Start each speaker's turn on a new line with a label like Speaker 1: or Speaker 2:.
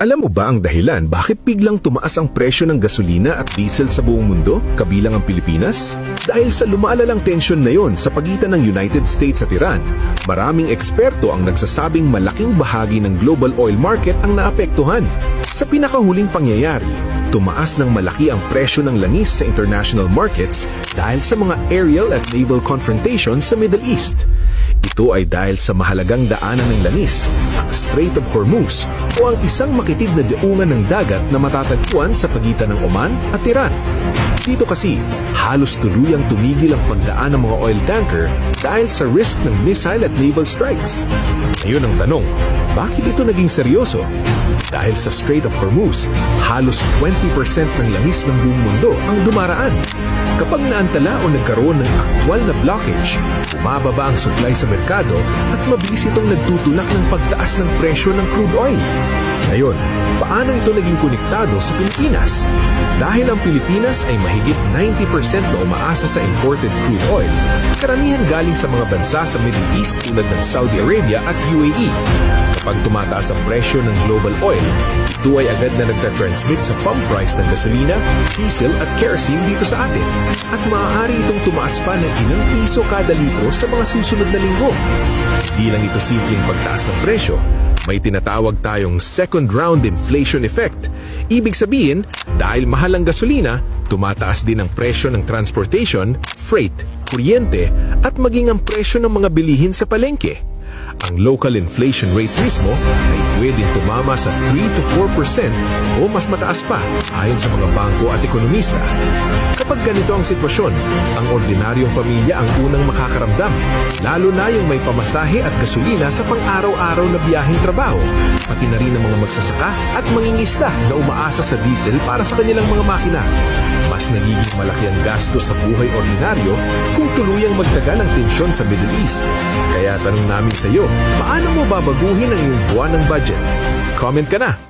Speaker 1: Alam mo ba ang dahilan bakit biglang tumaas ang presyo ng gasolina at diesel sa buong mundo, kabilang ang Pilipinas? Dahil sa lumaalalang tensyon na yon sa pagitan ng United States at Iran, maraming eksperto ang nagsasabing malaking bahagi ng global oil market ang naapektuhan. Sa pinakahuling pangyayari, tumaas ng malaki ang presyo ng langis sa international markets dahil sa mga aerial at naval confrontations sa Middle East. Ito ay dahil sa mahalagang daanan ng langis, ang Strait of Hormuz o ang isang makitid na daungan ng dagat na matatagpuan sa pagitan ng Oman at Iran. Dito kasi, halos tuluyang tumigil ang pagdaan ng mga oil tanker dahil sa risk ng missile at naval strikes. Ngayon ang tanong, bakit ito naging seryoso? Dahil sa Strait of Hormuz, halos 20% ng langis ng buong mundo ang dumaraan. Kapag naantala o nagkaroon ng aktwal na blockage, bumababa ang supply sa merkado at mabilis itong nagtutulak ng pagtaas ng presyo ng crude oil. Ngayon, paano ito naging konektado sa Pilipinas? Dahil ang Pilipinas ay mahigit 90% na umaasa sa imported crude oil, karamihan galing sa mga bansa sa Middle East tulad ng Saudi Arabia at UAE. Kapag tumataas ang presyo ng global oil, ito ay agad na nagtatransmit sa pump price ng gasolina, diesel at kerosene dito sa atin. At maaari itong tumaas pa ng ilang piso kada litro sa mga susunod na linggo. Di lang ito simpleng pagtaas ng presyo, may tinatawag tayong second round inflation effect. Ibig sabihin, dahil mahal ang gasolina, tumataas din ang presyo ng transportation, freight, kuryente at maging ang presyo ng mga bilihin sa palengke. Ang local inflation rate mismo ay pwedeng tumama sa 3 to 4% o mas mataas pa ayon sa mga bangko at ekonomista. Kapag ganito ang sitwasyon, ang ordinaryong pamilya ang unang makakaramdam, lalo na yung may pamasahe at gasolina sa pang-araw-araw na biyaheng trabaho, pati na rin ang mga magsasaka at mangingisda na umaasa sa diesel para sa kanilang mga makina. Mas nagiging malaki ang gasto sa buhay ordinaryo kung tuluyang magtagal ang tensyon sa Middle East. Kaya tanong namin sa iyo, paano mo babaguhin ang iyong buwan ng budget? Comment ka na!